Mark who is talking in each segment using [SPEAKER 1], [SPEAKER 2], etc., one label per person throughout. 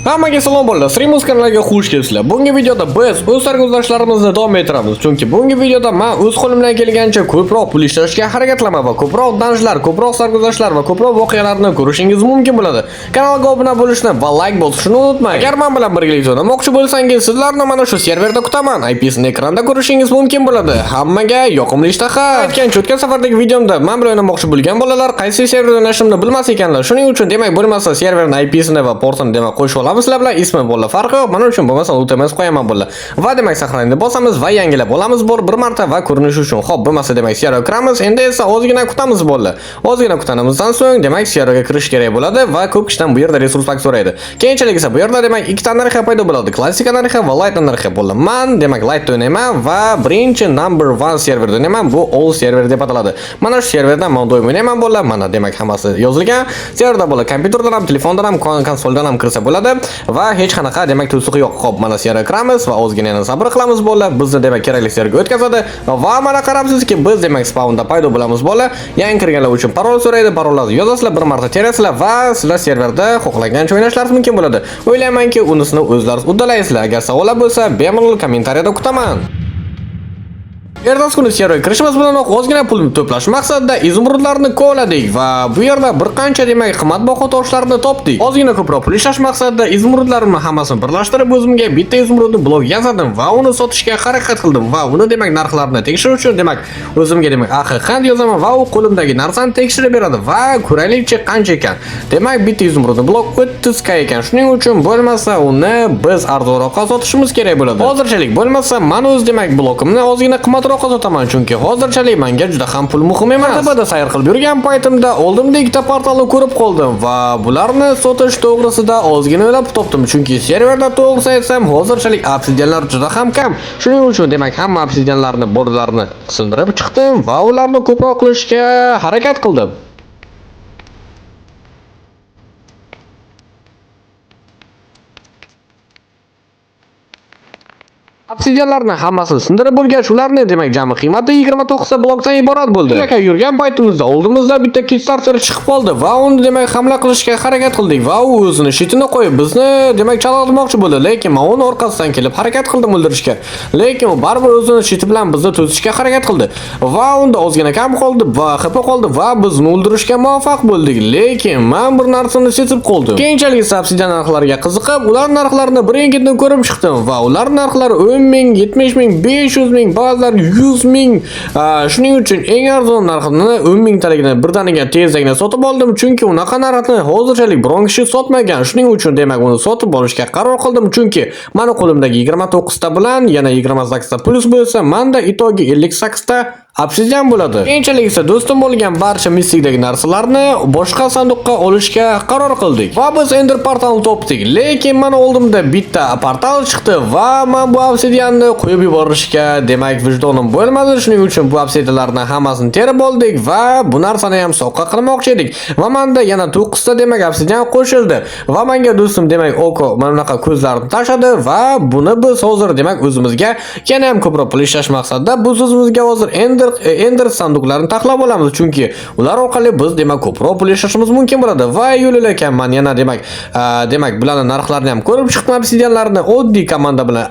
[SPEAKER 1] Hammaga salom bo'ldi. Streamos kanaliga xush kelibsizlar. Bugungi videoda biz o'z sarguzashtlarimizni davom ettiramiz. Chunki bugungi videoda men o'z qo'limdan kelgancha ko'proq pul ishlashga harakatlaman va ko'proq danjlar, ko'proq sarguzashtlar va ko'proq voqealarni ko'rishingiz mumkin bo'ladi. Kanalga obuna bo'lishni va like bosishni unutmang. Agar men bilan birgalikda o'ynamoqchi bo'lsangiz, sizlarni mana shu serverda kutaman. IP'sini ekranda ko'rishingiz mumkin bo'ladi. Hammaga yoqimli ishtaha. Aytgancha o'tgan safardagi videomda men bilan o'ynamoqchi bo'lgan bolalar qaysi serverda o'ynashimni bilmas ekanlar. Shuning uchun demak bo'lmasa serverning IP'sini va portini demak qo'shib olamiz. Sizlar bilan ismi bo'la farqi yo'q. Mana uchun bo'lmasa o'tamiz qo'yaman bo'la. Va demak saqlanishni bosamiz va yangilab olamiz bir marta va ko'rinish uchun. Xo'p, bo'lmasa demak serverga kiramiz. Endi esa ozgina kutamiz bo'la. Ozgina kutanimizdan so'ng demak serverga kirish kerak bo'ladi va ko'p kishidan bu yerda resurs pak so'raydi. Keyinchalik esa bu yerda demak ikkita narx paydo bo'ladi. Klassik narx va light narx bo'ladi. Men demak light o'ynayman va birinchi number 1 serverda o'ynayman. Bu all server deb ataladi. Mana shu serverdan men doim o'ynayman bo'la. Mana demak hammasi yozilgan. Serverda bo'la kompyuterdan ham, telefondan ham, konsoldan ham kirsa bo'ladi. Va hech qanaqa demak to'siq yo'q. Xo'p, mana serverga kiramiz va ozgina yana sabr qilamiz bo'la. Bizni demak kerakli serverga o'tkazadi va mana qarabsizki, biz demak spawnda paydo bo'lamiz bo'la. Yangi kirganlar uchun parol so'raydi. Parollarni yozasizlar, bir marta terasizlar va sizlar serverda xohlagancha o'ynashlaringiz mumkin bo'ladi. O'ylaymanki, unisini o'zlaringiz uddalaysizlar. Agar savollar bo'lsa, bemalol kommentariyada kutaman. Ertasi kuni serverga kirishimiz bilan ozgina pul to'plash maqsadida izumrudlarni kovladik va bu yerda bir qancha demak qimmatbaho toshlarni topdik. Ozgina ko'proq pul ishlash maqsadida izumrudlarimni hammasini birlashtirib o'zimga bitta izumrudni blok yasadim va uni sotishga harakat qildim va uni demak narxlarini tekshirish uchun demak o'zimga demak AXX yozaman va u qo'limdagi narsani tekshirib beradi va ko'raylikchi qancha ekan. Demak bitta izumrudni blok 30 k ekan. Shuning uchun bo'lmasa uni biz arzonroqqa sotishimiz kerak bo'ladi. Hozirchalik bo'lmasa men o'z demak blokimni ozgina qimmat sotaman chunki hozirchalik menga juda ham pul muhim emas. Tapada sayr qilib yurgan paytimda oldimda ikkita portalni ko'rib qoldim va bularni sotish to'g'risida ozgina o'ylab topdim chunki serverda to'g'risi aytsam hozirchalik obsidianlar juda ham kam. Shuning uchun demak hamma obsidianlarni borlarini sindirib chiqdim va ularni ko'proq qilishga harakat qildim. Obsidianlarni hammasini sindirib bo'lgach, ularni demak jami qiymati 29 ta blokdan iborat bo'ldi. Aka yurgan paytimizda oldimizda bitta Kickstarter chiqib qoldi va uni demak hamla qilishga harakat qildik va u o'zini shitini qo'yib bizni demak chalg'itmoqchi bo'ldi, lekin men uni orqasidan kelib harakat qildim o'ldirishga. Lekin u baribir o'zini shiti bilan bizni to'sishga harakat qildi va unda ozgina kam qoldi va xafa qoldi va bizni o'ldirishga muvaffaq bo'ldik. Lekin men bir narsani sezib qoldim. Keyinchalik esa obsidian narxlariga qiziqib, ular narxlarini birin-ketin ko'rib chiqdim va ular narxlari 10 ming, 70 ming, 500 ming, ba'zilar 100 ming. Shuning uchun eng arzon narxini 10 ming taligini birdaniga tezagina sotib oldim chunki unaqa narxni hozirchalik biron kishi sotmagan. Shuning uchun demak uni sotib olishga qaror qildim chunki meni qo'limdagi 29 ta bilan yana 28 ta plus bo'lsa, menda itogi 58 ta obsidian bo'ladi. Keyinchalik esa do'stim bo'lgan barcha mistikdagi narsalarni boshqa sanduqqa olishga qaror qildik. Va biz Ender portalni topdik. Lekin mana oldimda bitta portal chiqdi va men bu obsidianni qo'yib yuborishga demak vijdonim bo'lmadi. Shuning uchun bu obsidianlarni hammasini terib oldik va bu narsani ham sovqa qilmoqchi edik. Va menda yana 9 ta demak obsidian qo'shildi. Va menga do'stim demak Oko mana bunaqa ko'zlarni tashadi va buni biz hozir demak o'zimizga yana ham ko'proq pul ishlash maqsadida biz o'zimizga hozir Ender sanduqlarini taxlab olamiz chunki ular orqali biz demak ko'proq pul ishlashimiz mumkin bo'ladi. Va yo'l ekan men yana demak bularning narxlarini ham ko'rib chiqdim. Obsidianlarni oddiy komanda bilan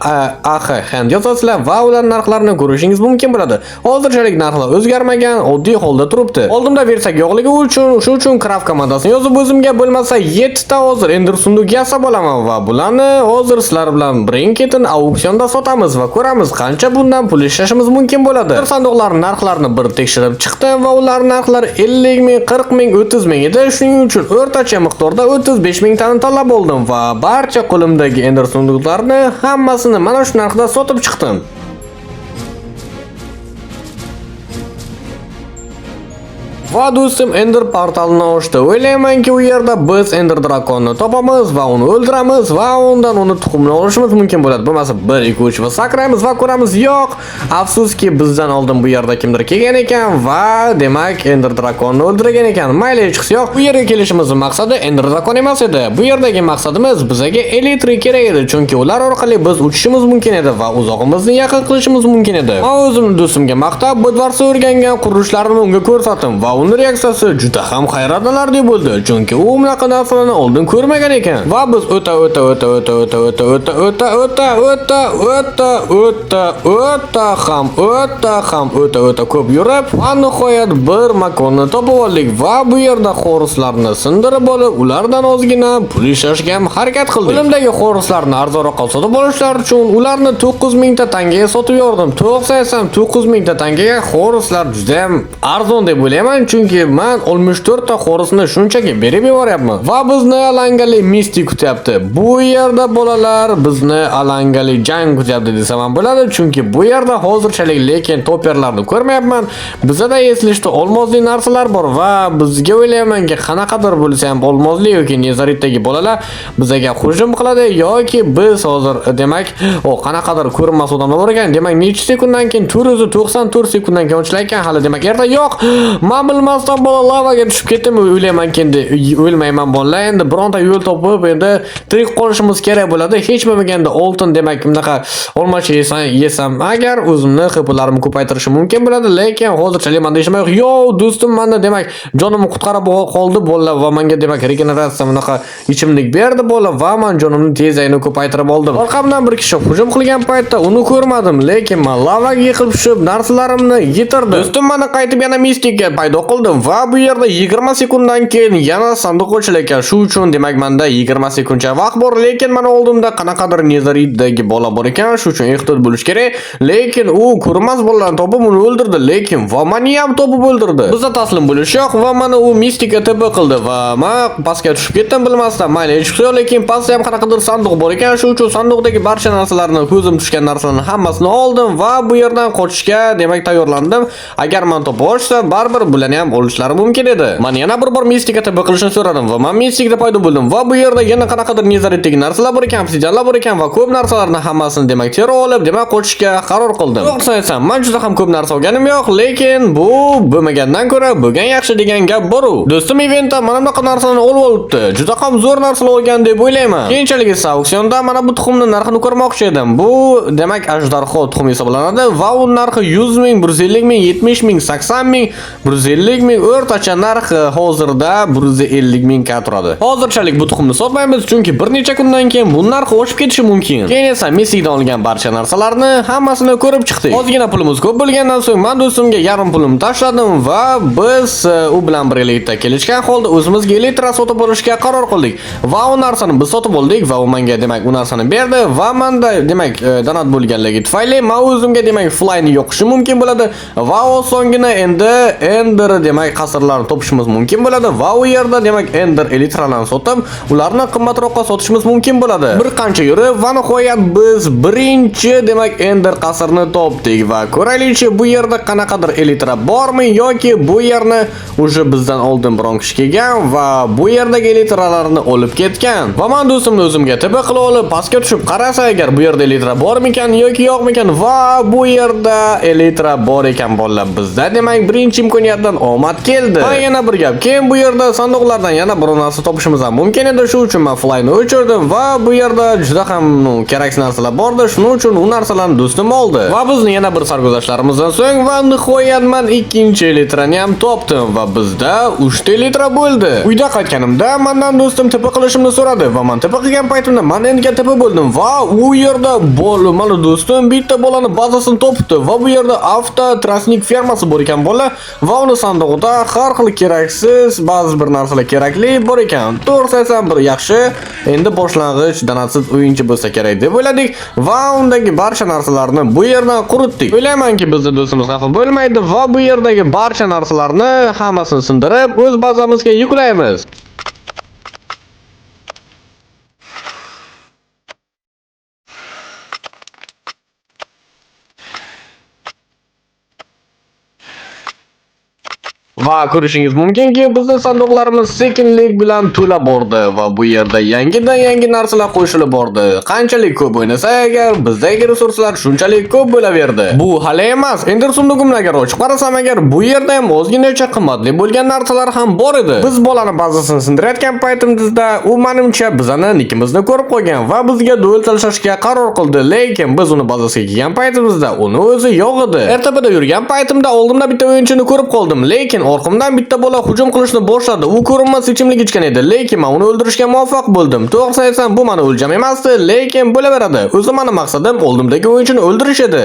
[SPEAKER 1] AXX yozasizlar va ular narxlarini ko'rishingiz mumkin bo'ladi. Hozirchalik narxlar o'zgarmagan, oddiy holda turibdi. Oldimda versak yo'qligi uchun shu uchun craft komandasini yozib o'zimga bo'lmasa 7 ta hozir Ender sunduq yasab olaman va bularni hozir sizlar bilan birin-ketin auksionda sotamiz va ko'ramiz qancha bundan pul ishlashimiz mumkin bo'ladi. Sanduqlarning narxlarini bir tekshirib chiqdim va ular narxlari 50 ming, 40 ming, 30 ming edi. Shuning uchun o'rtacha miqdorda 35 ming tani tanlab oldim va barcha qo'limdagi Ender sunduqlarni hammasini mana shu narxda sotib chiqdim. Va do'stim Ender portalini ochdi. O'ylaymanki, u yerda biz Ender drakonni topamiz va uni o'ldiramiz va undan uni tuxumini olishimiz mumkin bo'ladi. Bo'lmasa 1 2 3 va sakraymiz va ko'ramiz. Yo'q, afsuski bizdan oldin bu yerda kimdir kelgan ekan va demak Ender drakonni o'ldirgan ekan. Mayli, hech qisi yo'q. Bu yerga kelishimizning maqsadi Ender drakon emas edi. Bu yerdagi maqsadimiz bizga elektrik kerak edi, chunki ular orqali biz uchishimiz mumkin edi va uzoqimizni yaqin qilishimiz mumkin edi. Men o'zim do'stimga maqtab, bu dvarsa o'rgangan qurishlarimni unga ko'rsatdim va uning reaksiyasi juda ham hayratlanarli bo'ldi, chunki u bunaqa narsalarni oldin ko'rmagan ekan. Va biz o'ta ko'p yurib, va nihoyat bir makonni topib oldik va bu yerda xoruslarni sindirib olib, ulardan ozgina pul ishlashga ham harakat qildik. Qo'limdagi xoruslarni arzonroqqa sotib olishlar uchun ularni 9000 ta tangaga sotib yordim. To'g'risi aytsam 9000 ta tangaga xoruslar juda ham arzon deb o'ylayman, chunki men 64 ta xorusni shunchaki berib yuboryapman. Va bizni alangali mistik kutyapti. Bu yerda bolalar bizni alangali jang kutyapti desam ham bo'ladi, chunki bu yerda hozirchalik lekin toperlarni ko'rmayapman. Bizda eslashda olmozli narsalar bor va bizga o'ylaymanki qanaqadir bo'lsa ham olmozli yoki nezaritdagi bolalar bizga hujum qiladi yoki biz hozir demak qanaqadir ko'rinmas odamlar bor ekan. Demak necha sekunddan keyin 494 sekunddan keyin ochlar ekan. Hali demak erta yo'q. Men bilmasdan bola lavaga tushib ketdim. O'ylaymanki endi o'lmayman bolalar. Endi bironta yo'l topib endi tirik qolishimiz kerak bo'ladi. Hech bo'lmaganda oltin demak bunaqa olmachi yesam agar o'zimni xipalarimni ko'paytirishim mumkin bo'ladi, lekin hozirchalik menda ishim yo'q. Yo, do'stim menda demak jonimni qutqarib qoldi bolalar va menga demak regeneratsiya bunaqa ichimlik berdi bola va men jonimni tezligini ko'paytirib oldim. Orqamdan bir kishi hujum qilgan paytda uni ko'rmadim, lekin men lavaga yiqilib tushib narsalarimni yitirdim. Do'stim meni qaytib yana mistikga paydo qildim va bu yerda 20 sekunddan keyin yana sanduq ochilar ekan. Shu uchun demak menda 20 sekundcha vaqt bor, lekin meni oldimda qanaqadir nezaritdagi bola bor ekan. Shu uchun ehtiyot bo'lish kerak. Lekin u ko'rmas bolalarni topib uni o'ldirdi, lekin va meni ham topib o'ldirdi. Bizda taslim bo'lish yo'q va meni u mistika TP qildi va men pastga tushib ketdim bilmasdan. Mayli, hech qilsa, lekin pastda ham qanaqadir sanduq bor ekan. Shu uchun sanduqdagi barcha narsalarni, ko'zim tushgan narsalarni hammasini oldim va bu yerdan qochishga demak tayyorlandim. Agar men topib olsam, baribir bularni ham olishlari mumkin edi. Men yana bir bor mistika TP qilishni so'radim va men mistikda paydo bo'ldim va bu yerda yana qanaqadir nezaritdagi narsalar bor ekan, obsidianlar bor ekan va ko'p narsalarni hammasini demak terib olib, demak qochishga qaror qildim. To'g'risini aytsam, men juda ham ko'p narsa olganim yo'q, lekin bu bo'lmagandan ko'ra bo'lgan yaxshi degan gap bor-u. Do'stim eventda mana bunaqa narsalarni olib olibdi. Juda ham zo'r narsalar olgan deb o'ylayman. Keyinchalik esa auksionda mana bu tuxumni narxini ko'rmoqchi edim. Bu demak ajdarho tuxumi hisoblanadi va u narxi 100 ming, 150 ming, 70 ming, 80 ming, 150 ming, o'rtacha narxi hozirda 150 mingga turadi. Hozirchalik bu tuxumni sotmaymiz, chunki bir necha kundan keyin bu narx oshib ketishi mumkin. Keyin esa Messidan olgan barcha narsalarni hammasini ko'rib chiqdik. Ozgina pulimiz ko'p bo'lgandan so'ng men do'stimga yarim pulimni tashladim va biz u bilan birgalikda kelishgan holda o'zimizga elektr sotib olishga qaror qildik. Va u narsani biz sotib oldik va u menga demak u narsani berdi va menda demak donat bo'lganligi tufayli men o'zimga demak flyni yoqishi mumkin bo'ladi va osongina endi ender demak qasrlarni topishimiz mumkin bo'ladi va u yerda demak ender elitralarni sotib ularni qimmatroqqa sotishimiz mumkin bo'ladi. Bir qancha yurib va nihoyat biz birinchi demak ender qasrni topdik va ko'raylikchi bu yerda qanaqadir elitra bormi yoki bu yerni o'sha bizdan oldin biron kishi kelgan va bu yerdagi elitralarni olib ketgan. Va men do'stimni o'zimga tepa qilib olib pastga tushib qarasa agar bu yerda elitra bormikan yoki yo'qmikan va bu yerda elitra bor ekan bolalar. Bizda demak birinchi imkoniyatdan omad keldi. Va yana bir gap, keyin bu yerda sanduqlardan yana bir narsa topishimiz ham mumkin edi. Shu uchun men flyni o'chirdim va bu yerda juda ham kerak narsalar bordi. Shuning uchun u narsalarni do'stim oldi. Va bizni yana bir sarguzashtlarimizdan so'ng va nihoyat men ikkinchi elitrani ham topdim va bizda 3 ta elitra bo'ldi. Uyda qaytganimda mendan do'stim tepa qilishimni so'radi va men tepa qilgan paytimda men endiga tepa bo'ldim va u yerda mana do'stim bitta bolani bazasini topibdi va bu yerda avto trasnik fermasi bor ekan bola va uni sandig'ida har xil keraksiz ba'zi bir narsalar kerakli bor ekan. To'g'risi aytsam bir yaxshi endi boshlang'ich donatsiz o'yinchi bo'lsa kerak deb o'yladik va undagi barcha narsalarni bu yerdan quritdik. O'ylaymanki bizning do'stimiz xafa bo'lmaydi va bu yerdagi barcha narsalarni hammasini sindirib o'z bazamizga yuklaymiz. Va ko'rishingiz mumkinki bizning sanduqlarimiz sekinlik bilan to'la bordi va bu yerda yangi narsalar qo'shilib bordi. Qanchalik ko'p o'ynasak agar bizdagi resurslar shunchalik ko'p bo'laverdi. Bu hali emas. Ender sunduqimni agar ochib qarasam agar bu yerda ham ozginacha qimmatli bo'lgan narsalar ham bor edi. Biz bolani bazasini sindirayotgan paytimizda u menimcha bizani nikimizni ko'rib qolgan va bizga duel talashishga qaror qildi. Lekin biz uni bazasiga kelgan paytimizda uni o'zi yo'q edi. Ertapada yurgan paytimda oldimda bitta o'yinchini ko'rib qoldim, lekin Orqamdan bitta bola hujum qilishni boshladi. U ko'rinmas ichimlik ichgan edi, lekin men uni o'ldirishga muvaffaq bo'ldim. To'g'risini aytsam, bu meni o'ljam emasdi, lekin bo'laveradi. O'zi meni maqsadim oldimdagi o'yinchini o'ldirish edi.